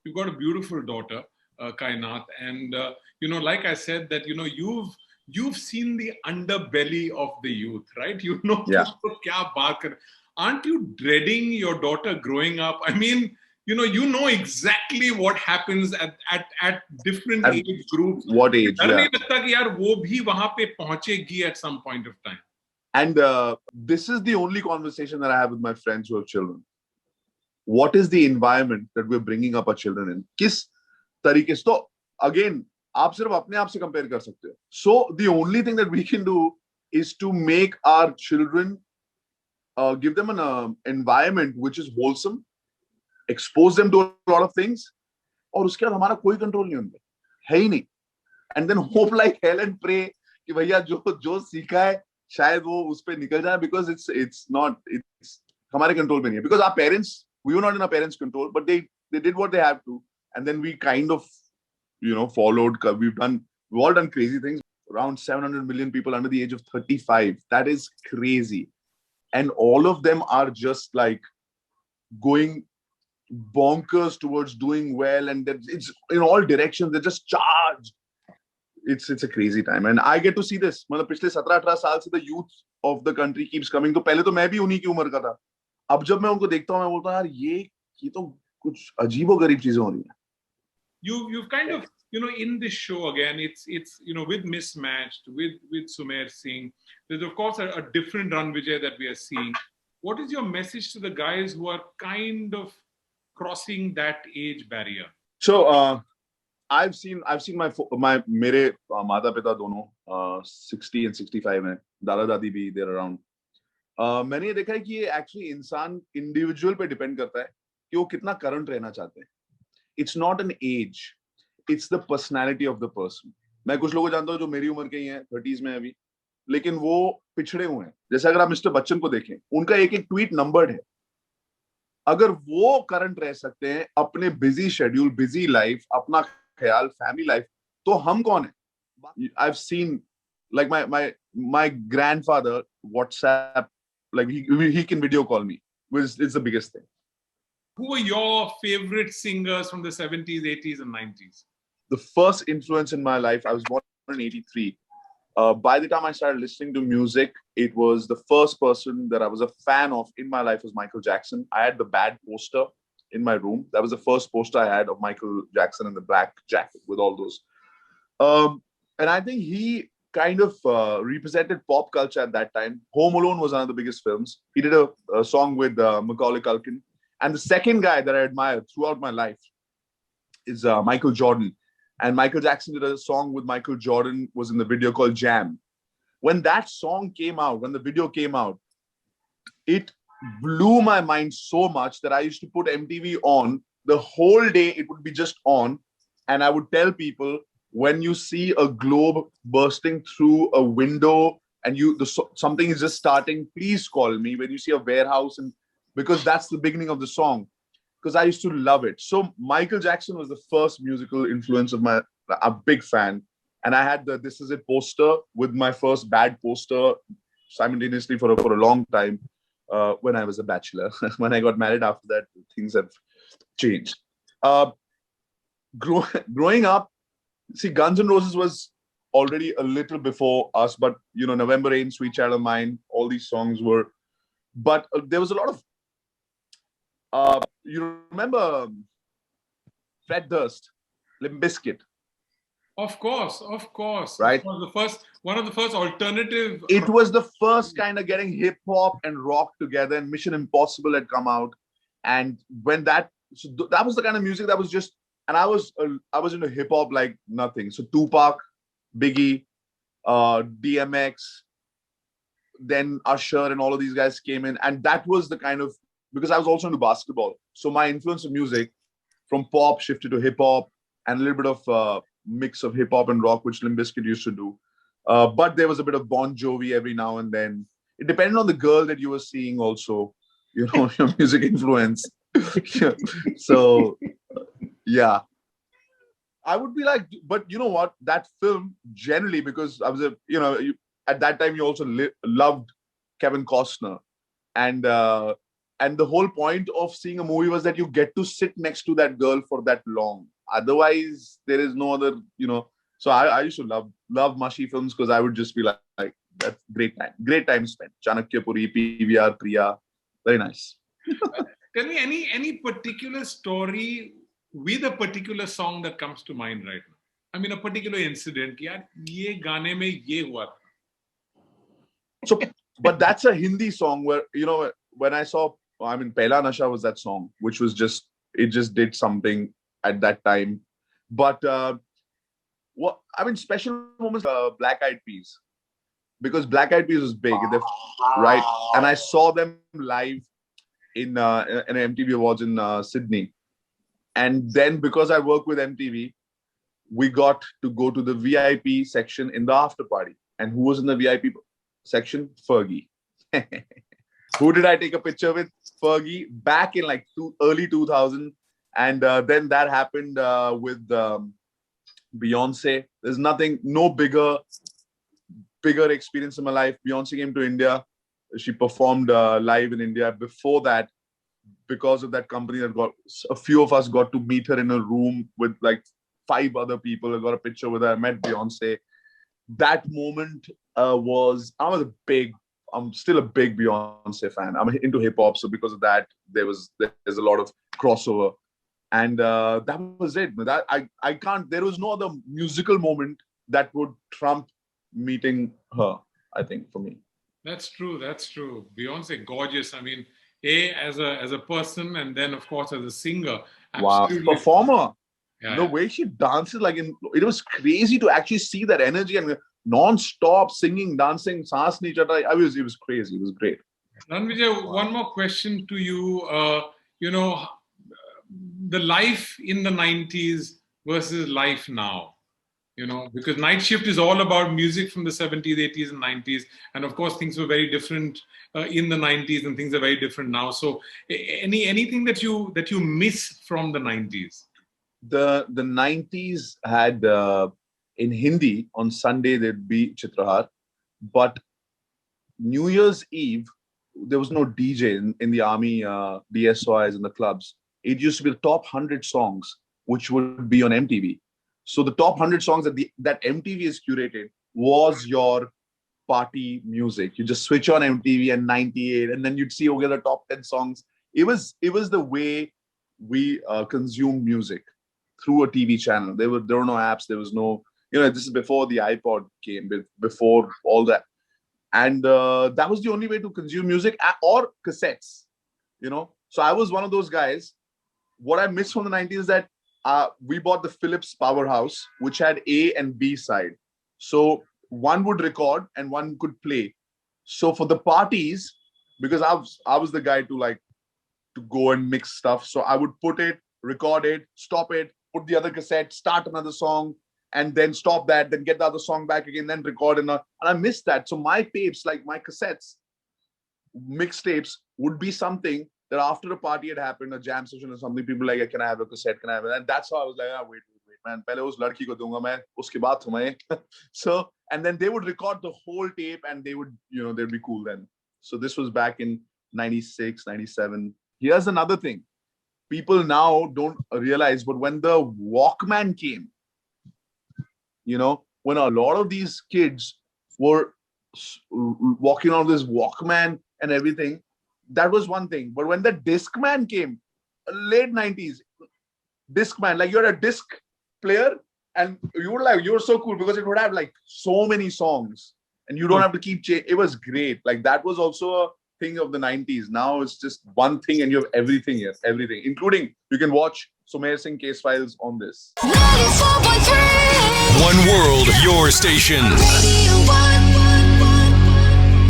you've got a beautiful daughter, Kainat, and like I said, that you've seen the underbelly of the youth, right? Yeah. Aren't you dreading your daughter growing up? I mean, you know exactly what happens at different At age groups. what age? डर नहीं Yeah. लगता कि यार वो भी वहां पे पहुंचेगी at some point of time. And this is the only conversation that I have with my friends who have children. What is the environment that we're bringing up our children in? किस तरीके से? तो again, आप सिर्फ अपने आप से compare कर सकते हो. So the only thing that we can do is to make our children, give them an environment which is wholesome, expose them to a lot of things, और उसके बाद हमारा कोई कंट्रोल नहीं उनपे है ही नहीं. And then hope like hell and pray कि भैया जो सीखा है शायद वो उस पे निकल जाए, because it's हमारे कंट्रोल पे नहीं है. Because our parents, we were not in our parents' control, but they did what they have to, and then we kind of followed. We've all done crazy things. Around 700 million people under the age of 35. That is crazy, and all of them are just like going bonkers towards doing well, and it's in all directions. They're just charged. It's a crazy time, and I get to see this. मतलब पिछले 17-18 साल से the youth of the country keeps coming. तो पहले तो मैं भी उन्हीं की उम्र का था. अब जब मैं उनको देखता हूँ, मैं बोलता हूँ यार ये तो कुछ अजीबोगरीब चीजें हो रही हैं. You've kind of in this show again, it's with Mismatched, with Sumer Singh. There's of course a different Rannvijay that we are seeing. What is your message to the guys who are kind of crossing that age barrier? So I've seen my मेरे माता पिता दोनों 60 and 65 हैं. दादा दादी भी they're around. मैंने ये देखा है कि ये actually इंसान individual पे depend करता है कि वो कितना current रहना चाहते हैं. It's not an age, it's the personality of the person. मैं कुछ लोगों को जानता हूँ जो मेरी उम्र के ही हैं, 30s में अभी, लेकिन वो पिछड़े हुए हैं. जैसे अगर आप मिस्टर बच्चन को देखें, उनका एक ट्वीट नंबर्ड है. अगर वो करंट रह सकते हैं अपने बिजी शेड्यूल, बिजी लाइफ, अपना ख्याल, फैमिली लाइफ, तो हम कौन है? I've seen like my grandfather WhatsApp, like he can video call me, which is the biggest thing. Who were your favorite singers from the 70s, 80s, and 90s? The first influence in my life, I was born in 83. By the time I started listening to music, it was the first person that I was a fan of in my life was Michael Jackson. I had the Bad poster in my room. That was the first poster I had of Michael Jackson in the black jacket with all those. And I think he kind of represented pop culture at that time. Home Alone was one of the biggest films. He did a song with Macaulay Culkin. And the second guy that I admired throughout my life is Michael Jordan. And Michael Jackson did a song with Michael Jordan, was in the video called Jam. When that song came out, when the video came out, it blew my mind so much that I used to put MTV on the whole day. It would be just on. And I would tell people, when you see a globe bursting through a window and something is just starting, please call me. When you see a warehouse, and because that's the beginning of the song. Because I used to love it. So Michael Jackson was the first musical influence of a big fan. And I had the This Is It poster with my first Bad poster simultaneously for a long time when I was a bachelor. When I got married after that, things have changed. Growing up, see, Guns N' Roses was already a little before us, but November Rain, Sweet Child of Mine, all these songs were, but there was a lot of you remember Fred Durst, Limp Bizkit? Of course. Right. It was one of the first alternative. It was the first kind of getting hip hop and rock together, and Mission Impossible had come out. And when that was the kind of music that was just, and I was into hip hop like nothing. So Tupac, Biggie, DMX, then Usher, and all of these guys came in, and that was the kind of, because I was also into basketball. So my influence of music from pop shifted to hip hop and a little bit of mix of hip hop and rock, which Limp Bizkit used to do. But there was a bit of Bon Jovi every now and then. It depended on the girl that you were seeing also, your music influence. So, yeah. I would be like, but you know what? That film generally, because I was at that time you also loved Kevin Costner. And And the whole point of seeing a movie was that you get to sit next to that girl for that long. Otherwise, there is no other, So I used to love Mashi films because I would just be like, that's great time spent. Chanakyapuri, PVR, Priya, very nice. Tell me any particular story with a particular song that comes to mind right now. I mean, a particular incident. Yaar, ye gaane mein ye hua tha. So, but that's a Hindi song where, when I saw, Pehla Nasha was that song, which was it just did something at that time. But, special moments, Black Eyed Peas. Because Black Eyed Peas was big, right? And I saw them live in an MTV Awards in Sydney. And then because I work with MTV, we got to go to the VIP section in the after party. And who was in the VIP section? Fergie. Who did I take a picture with? Fergie, back in like early 2000. And then that happened with Beyonce. There's no bigger experience in my life. Beyonce came to India. She performed live in India. Before that, because of that company, a few of us got to meet her in a room with like 5 other people. I got a picture with her. I met Beyonce. That moment I'm still a big Beyonce fan. I'm into hip hop, so because of that, there's a lot of crossover, and that was it. That I can't. There was no other musical moment that would trump meeting her. I think for me. That's true. Beyonce, gorgeous. I mean, as a person, and then of course as a singer. Absolutely. Wow, performer. Yeah. The way she dances, it was crazy to actually see that energy and non-stop singing, dancing, saas nahi chata. It was crazy. It was great. Rannvijay, one more question to you. The life in the 90s versus life now. Because Night Shift is all about music from the 70s, 80s, and 90s. And of course, things were very different in the 90s, and things are very different now. So anything that you miss from the 90s? The 90s had... in Hindi, on Sunday, there'd be Chitrahar. But New Year's Eve, there was no DJ in the army, DSOIs and the clubs. It used to be the top 100 songs, which would be on MTV. So the top 100 songs that MTV is curated was your party music. You just switch on MTV and 98, and then you'd see the top 10 songs. It was the way we consume music through a TV channel. There were no apps. There was no... this is before the iPod came, before all that. And that was the only way to consume music, or cassettes, So I was one of those guys. What I miss from the 90s is that we bought the Philips Powerhouse, which had A and B side. So one would record and one could play. So for the parties, because I was the guy to go and mix stuff. So I would put it, record it, stop it, put the other cassette, start another song, and then stop that, then get the other song back again, then record. And I missed that. So my tapes, like my cassettes, mixtapes, would be something that after a party had happened, a jam session or something, people were like, can I have a cassette? Can I have it? And that's how I was like, wait, man. Pehle us ladki ko dunga main, uske baad tumhe. So, and then they would record the whole tape and they would, they'd be cool then. So this was back in 96, 97. Here's another thing. People now don't realize, but when the Walkman came, when a lot of these kids were walking on this Walkman and everything, that was one thing. But when the Discman came, late 90s, Discman, you had a disc player and you were so cool because it would have so many songs and you don't have to keep changing. It was great. That was also a thing of the 90s. Now it's just one thing and you have everything here, everything, including you can watch Sumer Singh case files on this. 94.3 One World, your station. Radio 1.